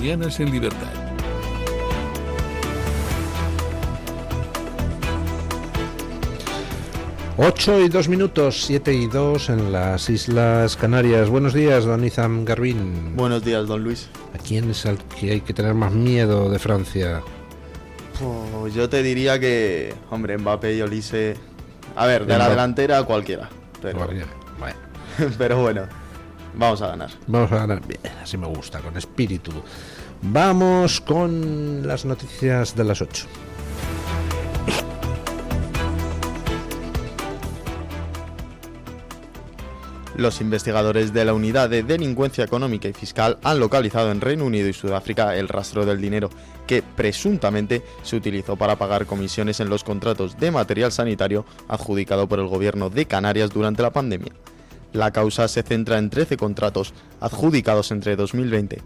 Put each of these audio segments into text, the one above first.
Mañanas en Libertad. 8:02, 7:02 en las Islas Canarias. Buenos días, don Izam Garbín. Buenos días, don Luis. ¿A quién es al que hay que tener más miedo de Francia? Pues yo te diría que, hombre, Mbappé y Olise... A ver, de la delantera cualquiera. Pero bueno. Pero bueno, vamos a ganar. Vamos a ganar bien, así me gusta, con espíritu. Vamos con las noticias de las 8. Los investigadores de la Unidad de Delincuencia Económica y Fiscal han localizado en Reino Unido y Sudáfrica el rastro del dinero que presuntamente se utilizó para pagar comisiones en los contratos de material sanitario adjudicado por el gobierno de Canarias durante la pandemia. La causa se centra en 13 contratos adjudicados entre 2020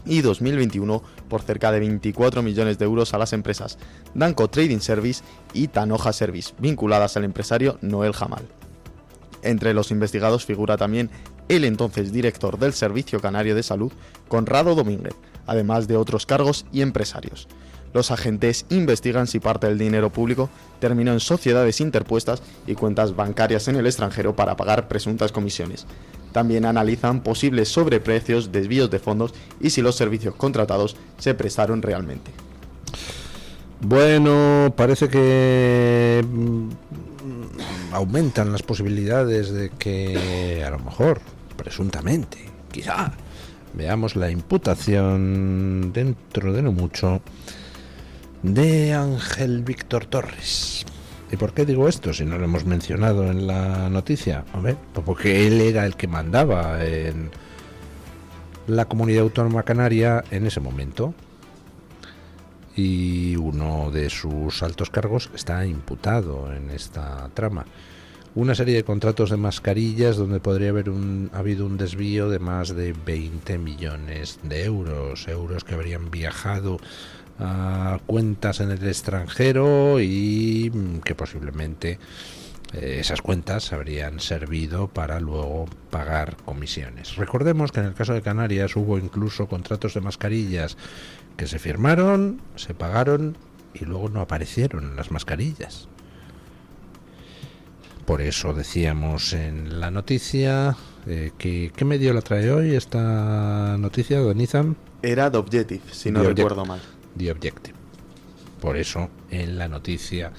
y 2021 por cerca de 24 millones de euros a las empresas Danco Trading Service y Tanoja Service, vinculadas al empresario Noel Jamal. Entre los investigados figura también el entonces director del Servicio Canario de Salud, Conrado Domínguez, además de otros cargos y empresarios. Los agentes investigan si parte del dinero público terminó en sociedades interpuestas y cuentas bancarias en el extranjero para pagar presuntas comisiones. También analizan posibles sobreprecios, desvíos de fondos y si los servicios contratados se prestaron realmente. Bueno, parece que aumentan las posibilidades de que a lo mejor, presuntamente, quizá, veamos la imputación dentro de no mucho de Ángel Víctor Torres. ¿Y por qué digo esto si no lo hemos mencionado en la noticia? Hombre, pues porque él era el que mandaba en la comunidad autónoma canaria en ese momento. Y uno de sus altos cargos está imputado en esta trama. Una serie de contratos de mascarillas donde podría haber habido un desvío de más de 20 millones de euros que habrían viajado a cuentas en el extranjero y que posiblemente esas cuentas habrían servido para luego pagar comisiones. Recordemos que en el caso de Canarias hubo incluso contratos de mascarillas que se firmaron, se pagaron y luego no aparecieron las mascarillas. Por eso decíamos en la noticia, ¿qué medio la trae hoy esta noticia, don Izam? Era The Objective, si no recuerdo mal. The Objective. Por eso en la noticia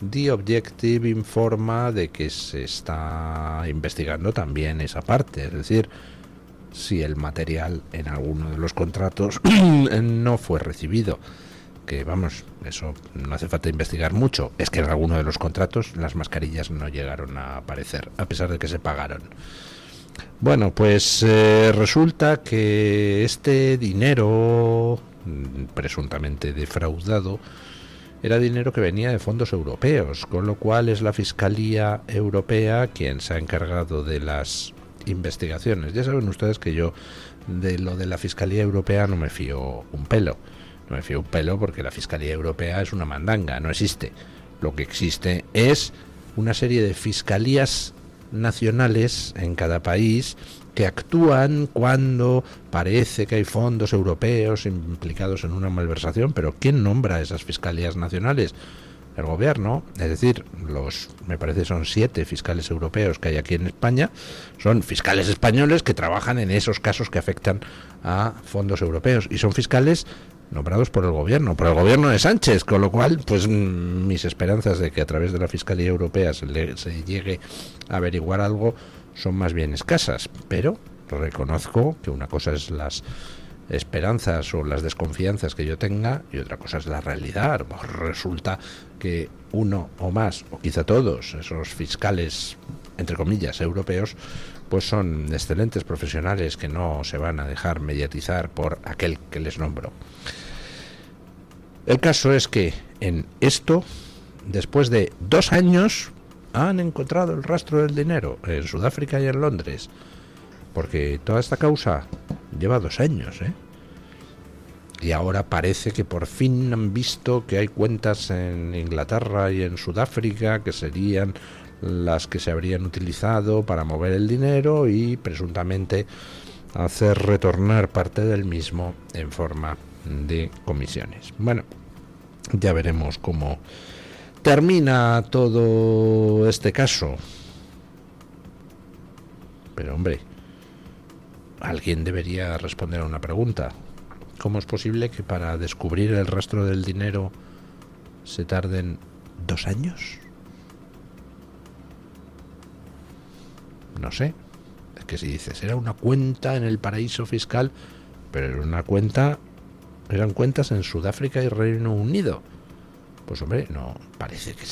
The Objective informa de que se está investigando también esa parte, es decir, si el material en alguno de los contratos no fue recibido, que vamos, eso no hace falta investigar mucho, es que en alguno de los contratos las mascarillas no llegaron a aparecer, a pesar de que se pagaron. Bueno, pues resulta que este dinero presuntamente defraudado era dinero que venía de fondos europeos, con lo cual es la Fiscalía Europea quien se ha encargado de las investigaciones. Ya saben ustedes que yo de lo de la Fiscalía Europea no me fío un pelo. No me fío un pelo porque la Fiscalía Europea es una mandanga, no existe. Lo que existe es una serie de fiscalías nacionales en cada país que actúan cuando parece que hay fondos europeos implicados en una malversación, pero ¿quién nombra esas fiscalías nacionales? El gobierno, es decir, me parece son 7 fiscales europeos que hay aquí en España, son fiscales españoles que trabajan en esos casos que afectan a fondos europeos y son fiscales nombrados por el gobierno de Sánchez, con lo cual, pues mis esperanzas de que a través de la Fiscalía Europea se llegue a averiguar algo son más bien escasas, pero reconozco que una cosa es las esperanzas o las desconfianzas que yo tenga y otra cosa es la realidad. Resulta que uno o más, o quizá todos, esos fiscales, entre comillas, europeos, pues son excelentes profesionales que no se van a dejar mediatizar por aquel que les nombró. El caso es que en esto, después de 2 años, han encontrado el rastro del dinero en Sudáfrica y en Londres, porque toda esta causa lleva 2 años, y ahora parece que por fin han visto que hay cuentas en Inglaterra y en Sudáfrica que serían las que se habrían utilizado para mover el dinero y presuntamente hacer retornar parte del mismo en forma de comisiones. Bueno, ya veremos cómo termina todo este caso. Pero hombre, alguien debería responder a una pregunta. ¿Cómo es posible que para descubrir el rastro del dinero se tarden 2 años? No sé. Es que si dices, era una cuenta en el paraíso fiscal, pero era una cuenta, eran cuentas en Sudáfrica y Reino Unido. Pues hombre, no parece que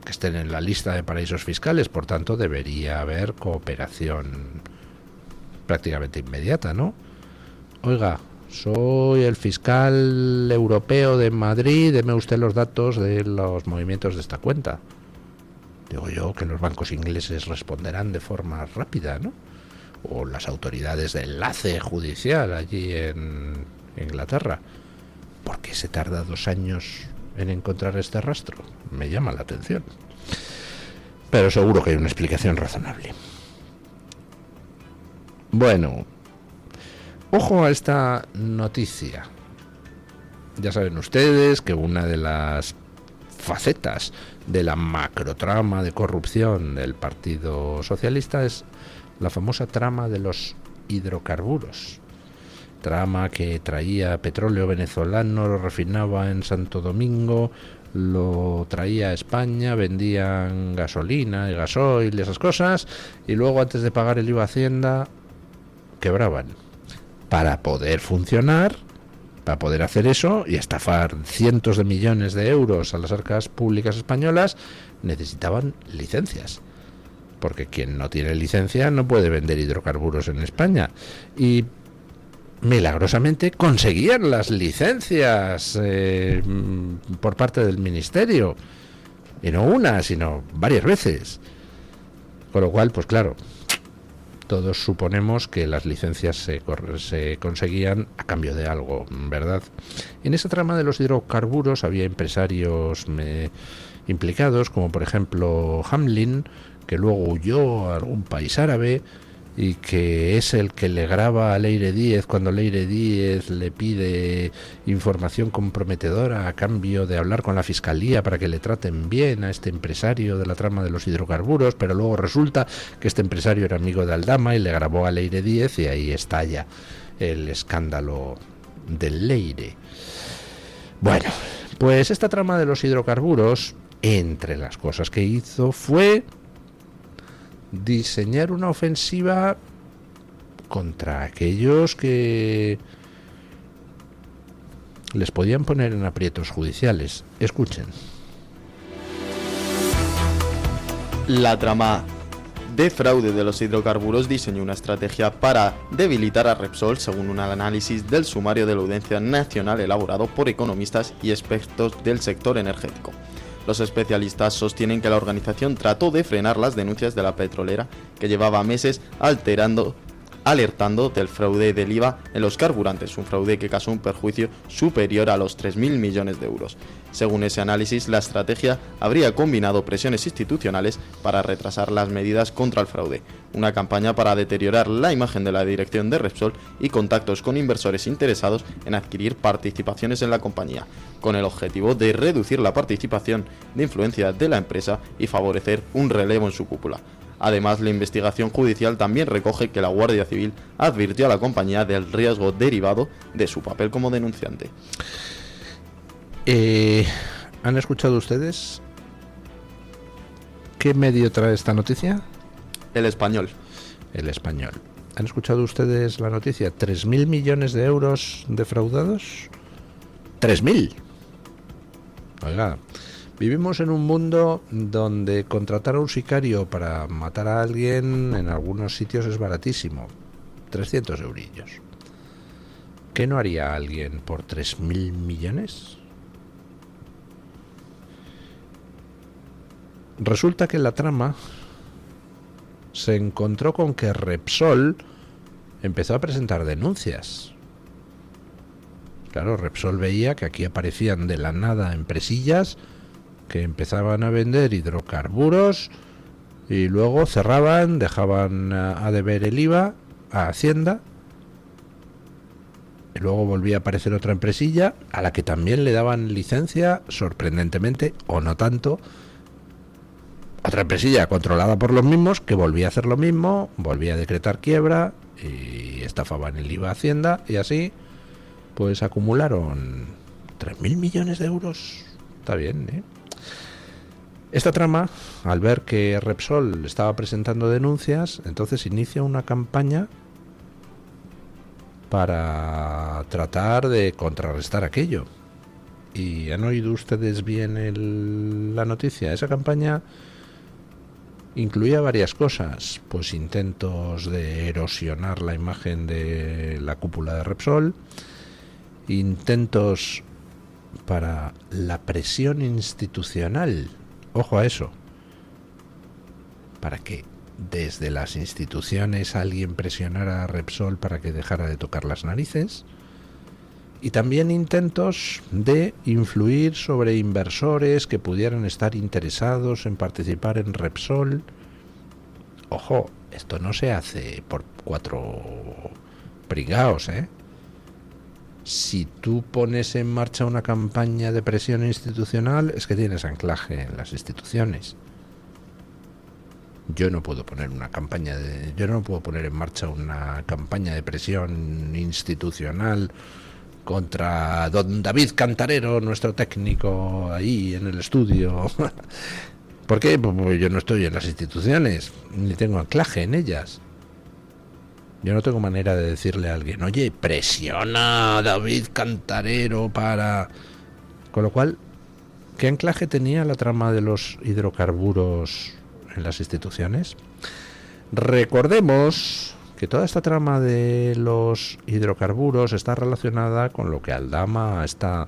estén en la lista de paraísos fiscales, por tanto debería haber cooperación prácticamente inmediata, ¿no? Oiga, soy el fiscal europeo de Madrid, deme usted los datos de los movimientos de esta cuenta. Digo yo que los bancos ingleses responderán de forma rápida, ¿no? O las autoridades de enlace judicial allí en Inglaterra. ¿Por qué se tarda 2 años en encontrar este rastro? Me llama la atención. Pero seguro que hay una explicación razonable. Bueno, ojo a esta noticia. Ya saben ustedes que una de las facetas de la macrotrama de corrupción del Partido Socialista es la famosa trama de los hidrocarburos. Trama que traía petróleo venezolano, lo refinaba en Santo Domingo, lo traía a España, vendían gasolina y gasoil y esas cosas, y luego antes de pagar el IVA a Hacienda quebraban. Para poder funcionar, para poder hacer eso y estafar cientos de millones de euros a las arcas públicas españolas, necesitaban licencias. Porque quien no tiene licencia no puede vender hidrocarburos en España. Y milagrosamente conseguían las licencias por parte del ministerio. Y no una, sino varias veces. Con lo cual, pues claro, todos suponemos que las licencias se conseguían a cambio de algo, ¿verdad? En esa trama de los hidrocarburos había empresarios implicados, como por ejemplo Hamlin, que luego huyó a algún país árabe y que es el que le graba a Leire Díez cuando Leire Díez le pide información comprometedora a cambio de hablar con la fiscalía para que le traten bien a este empresario de la trama de los hidrocarburos, pero luego resulta que este empresario era amigo de Aldama y le grabó a Leire Díez y ahí estalla el escándalo del Leire. Bueno, pues esta trama de los hidrocarburos, entre las cosas que hizo fue diseñar una ofensiva contra aquellos que les podían poner en aprietos judiciales. Escuchen. La trama de fraude de los hidrocarburos diseñó una estrategia para debilitar a Repsol, según un análisis del sumario de la Audiencia Nacional elaborado por economistas y expertos del sector energético. Los especialistas sostienen que la organización trató de frenar las denuncias de la petrolera, que llevaba meses alertando del fraude del IVA en los carburantes, un fraude que causó un perjuicio superior a los 3.000 millones de euros. Según ese análisis, la estrategia habría combinado presiones institucionales para retrasar las medidas contra el fraude, una campaña para deteriorar la imagen de la dirección de Repsol y contactos con inversores interesados en adquirir participaciones en la compañía, con el objetivo de reducir la participación de influencia de la empresa y favorecer un relevo en su cúpula. Además, la investigación judicial también recoge que la Guardia Civil advirtió a la compañía del riesgo derivado de su papel como denunciante. ¿Han escuchado ustedes qué medio trae esta noticia? El Español. El Español. ¿Han escuchado ustedes la noticia? ¿3.000 millones de euros defraudados? ¡3.000! Oiga, vivimos en un mundo donde contratar a un sicario para matar a alguien en algunos sitios es baratísimo. 300 eurillos. ¿Qué no haría alguien por 3.000 millones? Resulta que la trama se encontró con que Repsol empezó a presentar denuncias. Claro, Repsol veía que aquí aparecían de la nada empresillas que empezaban a vender hidrocarburos y luego cerraban, dejaban a deber el IVA a Hacienda, y luego volvía a aparecer otra empresilla a la que también le daban licencia, sorprendentemente, o no tanto, otra empresilla controlada por los mismos, que volvía a hacer lo mismo, volvía a decretar quiebra y estafaban el IVA a Hacienda, y así pues acumularon 3.000 millones de euros. Está bien, ¿eh? Esta trama, al ver que Repsol estaba presentando denuncias, entonces inicia una campaña para tratar de contrarrestar aquello. Y han oído ustedes bien la noticia. Esa campaña incluía varias cosas, pues intentos de erosionar la imagen de la cúpula de Repsol, intentos para la presión institucional, ojo a eso, para que desde las instituciones alguien presionara a Repsol para que dejara de tocar las narices, y también intentos de influir sobre inversores que pudieran estar interesados en participar en Repsol. Ojo, esto no se hace por 4 pringaos, ¿eh? Si tú pones en marcha una campaña de presión institucional, es que tienes anclaje en las instituciones. Yo no puedo poner en marcha una campaña de presión institucional contra don David Cantarero, nuestro técnico ahí en el estudio. ¿Por qué? Pues yo no estoy en las instituciones, ni tengo anclaje en ellas. Yo no tengo manera de decirle a alguien, oye, presiona a David Cantarero para... Con lo cual, ¿qué anclaje tenía la trama de los hidrocarburos en las instituciones? Recordemos que toda esta trama de los hidrocarburos está relacionada con lo que Aldama está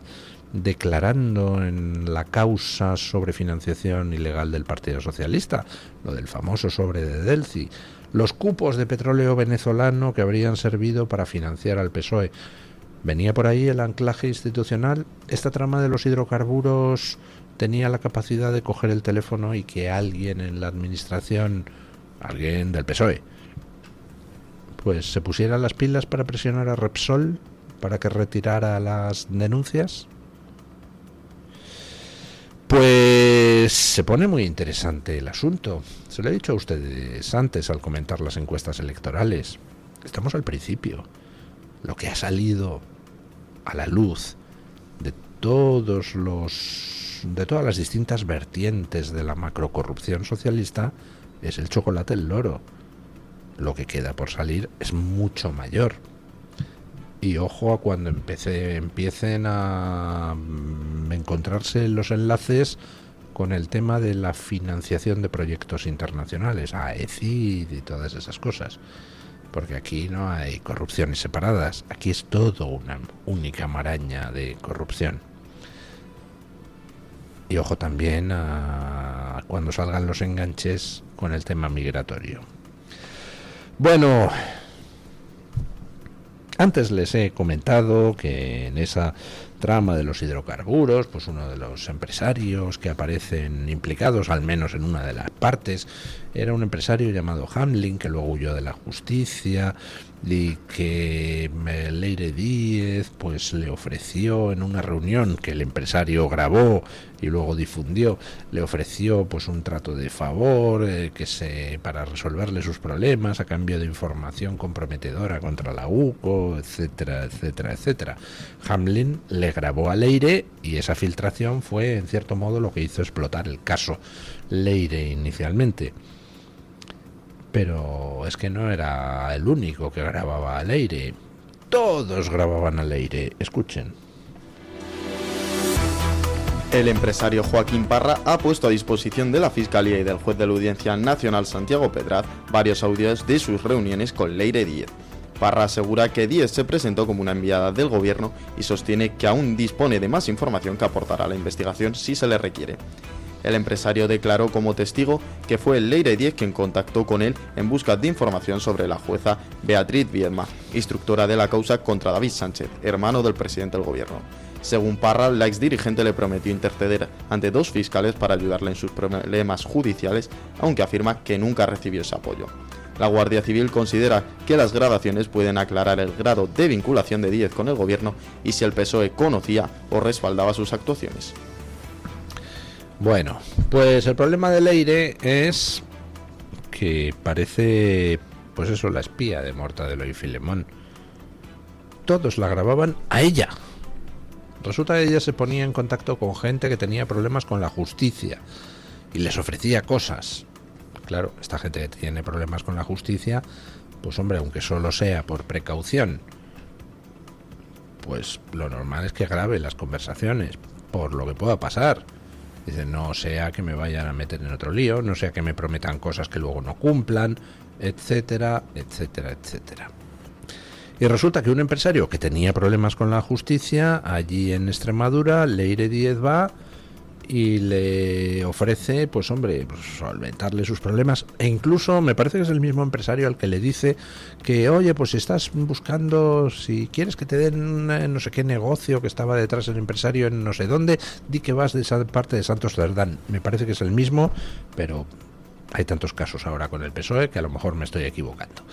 declarando en la causa sobre financiación ilegal del Partido Socialista, lo del famoso sobre de Delci, los cupos de petróleo venezolano que habrían servido para financiar al PSOE. Venía por ahí el anclaje institucional. Esta trama de los hidrocarburos tenía la capacidad de coger el teléfono y que alguien en la administración, alguien del PSOE, pues se pusiera las pilas para presionar a Repsol para que retirara las denuncias. Pues se pone muy interesante el asunto. Se lo he dicho a ustedes antes al comentar las encuestas electorales. Estamos al principio. Lo que ha salido a la luz de todas las distintas vertientes de la macrocorrupción socialista es el chocolate el loro. Lo que queda por salir es mucho mayor. Y ojo a cuando empiecen a encontrarse los enlaces con el tema de la financiación de proyectos internacionales, a ECID y todas esas cosas. Porque aquí no hay corrupciones separadas, aquí es todo una única maraña de corrupción. Y ojo también a cuando salgan los enganches con el tema migratorio. Bueno, antes les he comentado que en esa trama de los hidrocarburos, pues uno de los empresarios que aparecen implicados, al menos en una de las partes, era un empresario llamado Hamlin, que luego huyó de la justicia y que Leire Díez pues le ofreció en una reunión que el empresario grabó y luego difundió, le ofreció pues un trato de favor para resolverle sus problemas a cambio de información comprometedora contra la UCO, etcétera, etcétera, etcétera. Hamlin le grabó a Leire y esa filtración fue en cierto modo lo que hizo explotar el caso Leire inicialmente. Pero es que no era el único que grababa a Leire. Todos grababan a Leire. Escuchen. El empresario Joaquín Parra ha puesto a disposición de la Fiscalía y del juez de la Audiencia Nacional Santiago Pedraz varios audios de sus reuniones con Leire Díez. Parra asegura que Díez se presentó como una enviada del gobierno y sostiene que aún dispone de más información que aportar a la investigación si se le requiere. El empresario declaró como testigo que fue Leire Díez quien contactó con él en busca de información sobre la jueza Beatriz Viedma, instructora de la causa contra David Sánchez, hermano del presidente del gobierno. Según Parra, la exdirigente le prometió interceder ante 2 fiscales para ayudarle en sus problemas judiciales, aunque afirma que nunca recibió ese apoyo. La Guardia Civil considera que las grabaciones pueden aclarar el grado de vinculación de Díez con el gobierno y si el PSOE conocía o respaldaba sus actuaciones. Bueno, pues el problema de Leire es que parece, pues eso, la espía de Mortadelo y Filemón. Todos la grababan a ella. Resulta que ella se ponía en contacto con gente que tenía problemas con la justicia y les ofrecía cosas. Claro, esta gente que tiene problemas con la justicia, pues hombre, aunque solo sea por precaución, pues lo normal es que grabe las conversaciones, por lo que pueda pasar. Dice, no sea que me vayan a meter en otro lío, no sea que me prometan cosas que luego no cumplan, etcétera, etcétera, etcétera. Y resulta que un empresario que tenía problemas con la justicia, allí en Extremadura, Leire Díez va y le ofrece, pues hombre, pues solventarle sus problemas. E incluso me parece que es el mismo empresario al que le dice que, oye, pues si estás buscando, si quieres que te den no sé qué negocio que estaba detrás del empresario en no sé dónde, di que vas de esa parte de Santos Cerdán. Me parece que es el mismo, pero hay tantos casos ahora con el PSOE que a lo mejor me estoy equivocando.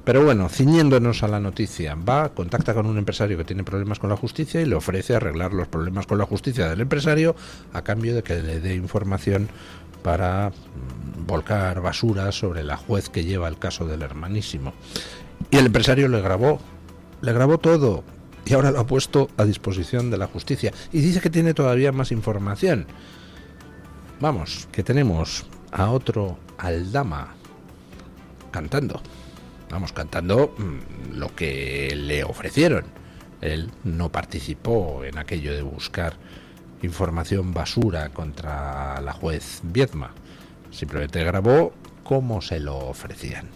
Pero bueno, ciñéndonos a la noticia, contacta con un empresario que tiene problemas con la justicia y le ofrece arreglar los problemas con la justicia del empresario a cambio de que le dé información para volcar basura sobre la juez que lleva el caso del hermanísimo. Y el empresario le grabó todo y ahora lo ha puesto a disposición de la justicia y dice que tiene todavía más información. Vamos, que tenemos a otro Aldama cantando lo que le ofrecieron. Él no participó en aquello de buscar información basura contra la juez Viedma, simplemente grabó cómo se lo ofrecían.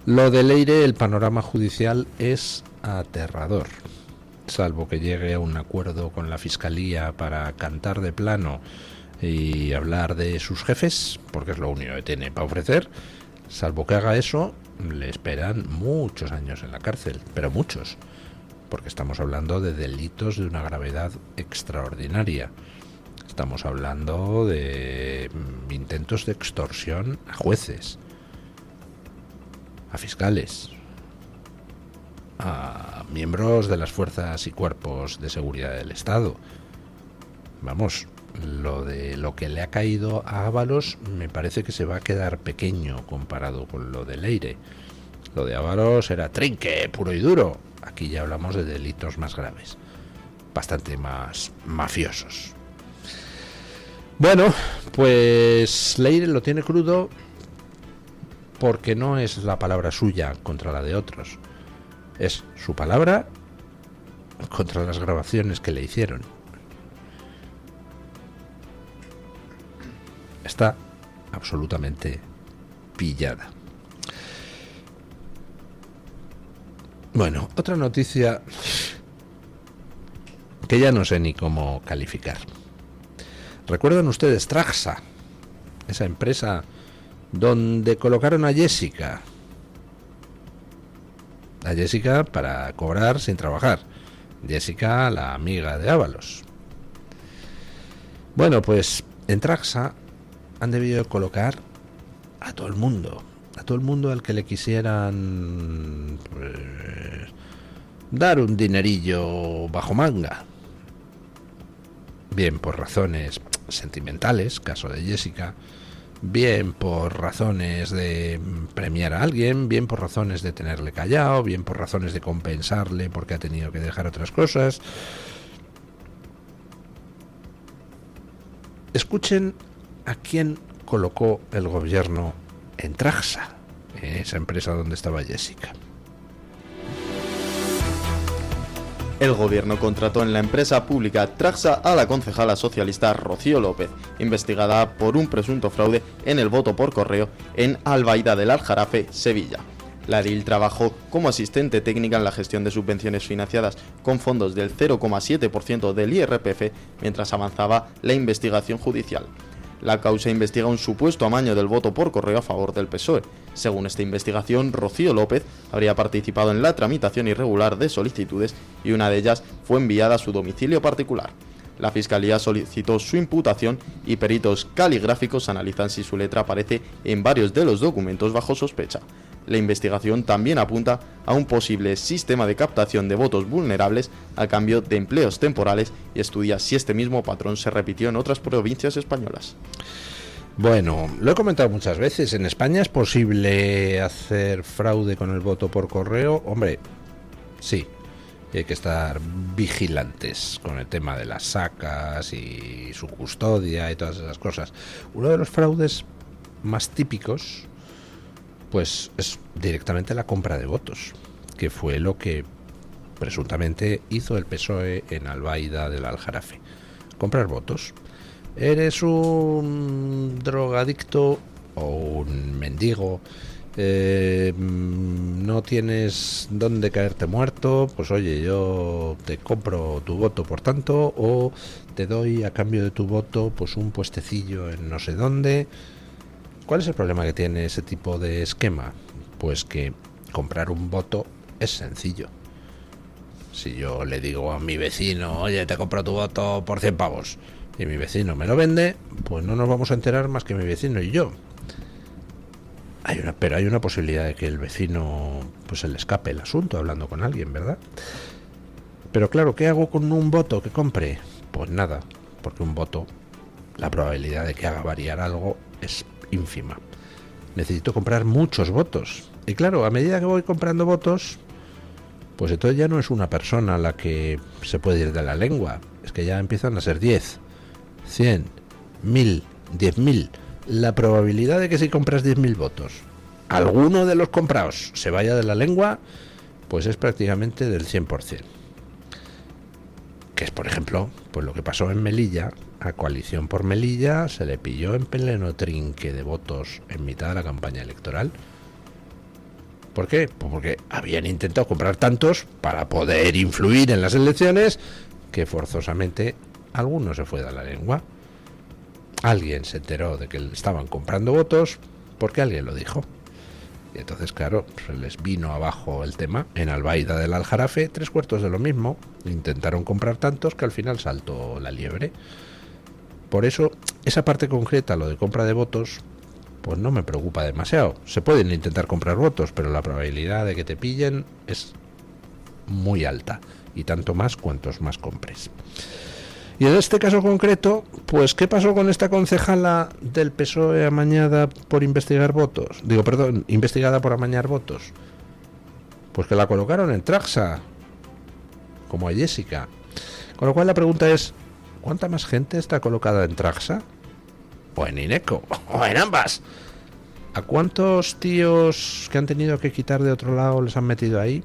Lo de Leire, el panorama judicial es aterrador, salvo que llegue a un acuerdo con la Fiscalía para cantar de plano y hablar de sus jefes, porque es lo único que tiene para ofrecer. Salvo que haga eso, le esperan muchos años en la cárcel, pero muchos, porque estamos hablando de delitos de una gravedad extraordinaria. Estamos hablando de intentos de extorsión a jueces, a fiscales, a miembros de las fuerzas y cuerpos de seguridad del Estado. Vamos, lo que le ha caído a Ábalos me parece que se va a quedar pequeño comparado con lo de Leire. Lo de Ábalos era trinque, puro y duro. Aquí ya hablamos de delitos más graves, bastante más mafiosos. Bueno, pues Leire lo tiene crudo porque no es la palabra suya contra la de otros. Es su palabra contra las grabaciones que le hicieron. Está absolutamente pillada. Bueno, otra noticia que ya no sé ni cómo calificar. ¿Recuerdan ustedes Traxa? Esa empresa donde colocaron a Jessica. A Jessica para cobrar sin trabajar. Jessica, la amiga de Ábalos. Bueno, pues en Traxa han debido colocar a todo el mundo al que le quisieran pues, dar un dinerillo bajo manga, bien por razones sentimentales, caso de Jessica, bien por razones de premiar a alguien, bien por razones de tenerle callado, bien por razones de compensarle porque ha tenido que dejar otras cosas. Escuchen a quién colocó el gobierno en Traxa, esa empresa donde estaba Jessica. El gobierno contrató en la empresa pública Traxa a la concejala socialista Rocío López, investigada por un presunto fraude en el voto por correo en Albaida del Aljarafe, Sevilla. La edil trabajó como asistente técnica en la gestión de subvenciones financiadas con fondos del 0,7% del IRPF mientras avanzaba la investigación judicial. La causa investiga un supuesto amaño del voto por correo a favor del PSOE. Según esta investigación, Rocío López habría participado en la tramitación irregular de solicitudes y una de ellas fue enviada a su domicilio particular. La Fiscalía solicitó su imputación y peritos caligráficos analizan si su letra aparece en varios de los documentos bajo sospecha. La investigación también apunta a un posible sistema de captación de votos vulnerables a cambio de empleos temporales y estudia si este mismo patrón se repitió en otras provincias españolas. Bueno, lo he comentado muchas veces, en España es posible hacer fraude con el voto por correo. Hombre, sí, hay que estar vigilantes con el tema de las sacas y su custodia y todas esas cosas. Uno de los fraudes más típicos pues es directamente la compra de votos, que fue lo que presuntamente hizo el PSOE en Albaida del Aljarafe. Comprar votos. Eres un drogadicto o un mendigo, no tienes dónde caerte muerto, pues oye, yo te compro tu voto por tanto, o te doy a cambio de tu voto pues un puestecillo en no sé dónde. ¿Cuál es el problema que tiene ese tipo de esquema? Pues que comprar un voto es sencillo. Si yo le digo a mi vecino, oye, te compro tu voto por 100 pavos, y mi vecino me lo vende, pues no nos vamos a enterar más que mi vecino y yo. Pero hay una posibilidad de que el vecino pues se le escape el asunto hablando con alguien, ¿verdad? Pero claro, ¿qué hago con un voto que compre? Pues nada, porque un voto, la probabilidad de que haga variar algo es ínfima. Necesito comprar muchos votos. Y claro, a medida que voy comprando votos, pues entonces ya no es una persona la que se puede ir de la lengua. Es que ya empiezan a ser 10, 100, 1000, 10.000. La probabilidad de que si compras 10.000 votos, alguno de los comprados se vaya de la lengua, pues es prácticamente del 100%. Que es, por ejemplo, pues lo que pasó en Melilla. A Coalición por Melilla se le pilló en pleno trinque de votos en mitad de la campaña electoral. ¿Por qué? Pues porque habían intentado comprar tantos para poder influir en las elecciones que forzosamente alguno se fue de la lengua. Alguien se enteró de que estaban comprando votos porque alguien lo dijo. Y entonces, claro, se les vino abajo el tema. En Albaida del Aljarafe, 3/4 de lo mismo. Intentaron comprar tantos que al final saltó la liebre. Por eso, esa parte concreta, lo de compra de votos, pues no me preocupa demasiado. Se pueden intentar comprar votos, pero la probabilidad de que te pillen es muy alta. Y tanto más cuantos más compres. Y en este caso concreto, pues ¿qué pasó con esta concejala del PSOE amañada por investigar votos? Investigada por amañar votos. Pues que la colocaron en Traxa, como a Jessica. Con lo cual la pregunta es, ¿cuánta más gente está colocada en Traxa? O en Ineco, o en ambas. ¿A cuántos tíos que han tenido que quitar de otro lado les han metido ahí?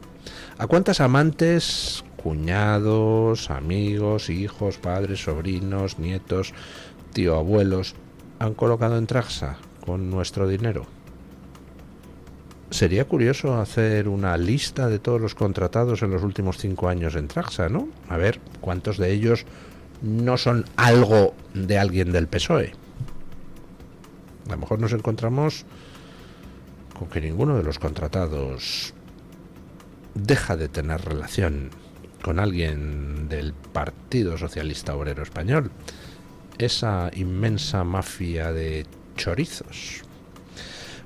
¿A cuántas amantes, cuñados, amigos, hijos, padres, sobrinos, nietos, tío, abuelos han colocado en Traxa con nuestro dinero? Sería curioso hacer una lista de todos los contratados en los últimos 5 años en Traxa, ¿no? A ver cuántos de ellos no son algo de alguien del PSOE. A lo mejor nos encontramos con que ninguno de los contratados deja de tener relación con alguien del Partido Socialista Obrero Español, esa inmensa mafia de chorizos.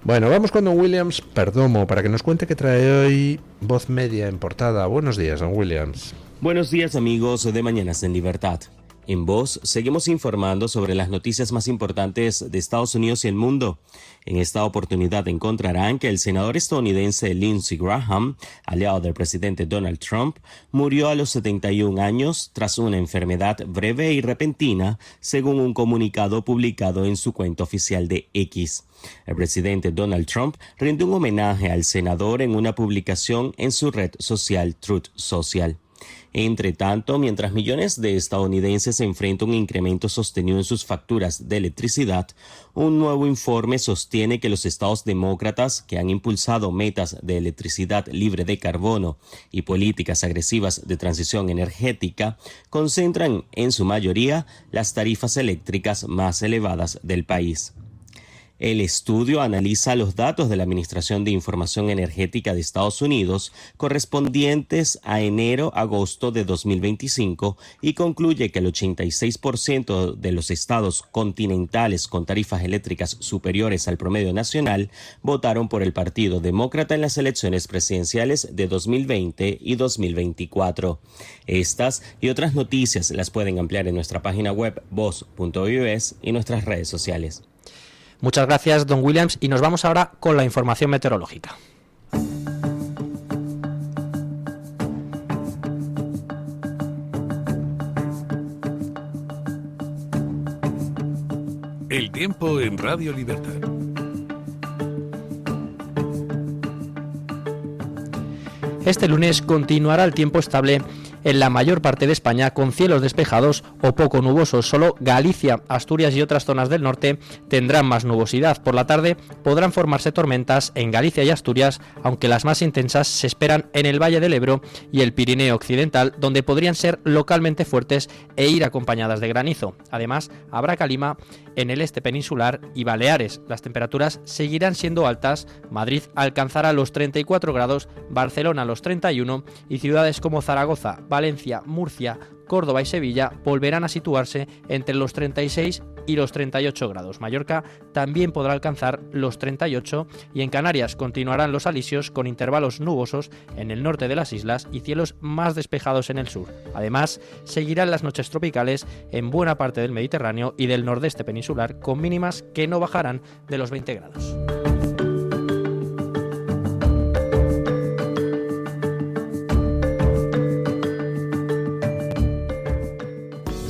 Bueno, vamos con don Williams Perdomo para que nos cuente qué trae hoy Voz Media en portada. Buenos días, don Williams. Buenos días, amigos de Mañanas en Libertad. En Voz seguimos informando sobre las noticias más importantes de Estados Unidos y el mundo. En esta oportunidad encontrarán que el senador estadounidense Lindsey Graham, aliado del presidente Donald Trump, murió a los 71 años tras una enfermedad breve y repentina, según un comunicado publicado en su cuenta oficial de X. El presidente Donald Trump rindió un homenaje al senador en una publicación en su red social Truth Social. Entre tanto, mientras millones de estadounidenses enfrentan un incremento sostenido en sus facturas de electricidad, un nuevo informe sostiene que los estados demócratas, que han impulsado metas de electricidad libre de carbono y políticas agresivas de transición energética, concentran en su mayoría las tarifas eléctricas más elevadas del país. El estudio analiza los datos de la Administración de Información Energética de Estados Unidos correspondientes a enero-agosto de 2025 y concluye que el 86% de los estados continentales con tarifas eléctricas superiores al promedio nacional votaron por el Partido Demócrata en las elecciones presidenciales de 2020 y 2024. Estas y otras noticias las pueden ampliar en nuestra página web voz.us y nuestras redes sociales. Muchas gracias, Don Williams, y nos vamos ahora con la información meteorológica. El tiempo en Radio Libertad. Este lunes continuará el tiempo estable en la mayor parte de España, con cielos despejados o poco nubosos. Solo Galicia, Asturias y otras zonas del norte tendrán más nubosidad. Por la tarde podrán formarse tormentas en Galicia y Asturias, aunque las más intensas se esperan en el Valle del Ebro y el Pirineo Occidental, donde podrían ser localmente fuertes e ir acompañadas de granizo. Además, habrá calima en el este peninsular y Baleares. Las temperaturas seguirán siendo altas. Madrid alcanzará los 34 grados, Barcelona los 31 y ciudades como Zaragoza, Valencia, Murcia, Córdoba y Sevilla volverán a situarse entre los 36 y los 38 grados. Mallorca también podrá alcanzar los 38 y en Canarias continuarán los alisios con intervalos nubosos en el norte de las islas y cielos más despejados en el sur. Además, seguirán las noches tropicales en buena parte del Mediterráneo y del nordeste peninsular con mínimas que no bajarán de los 20 grados.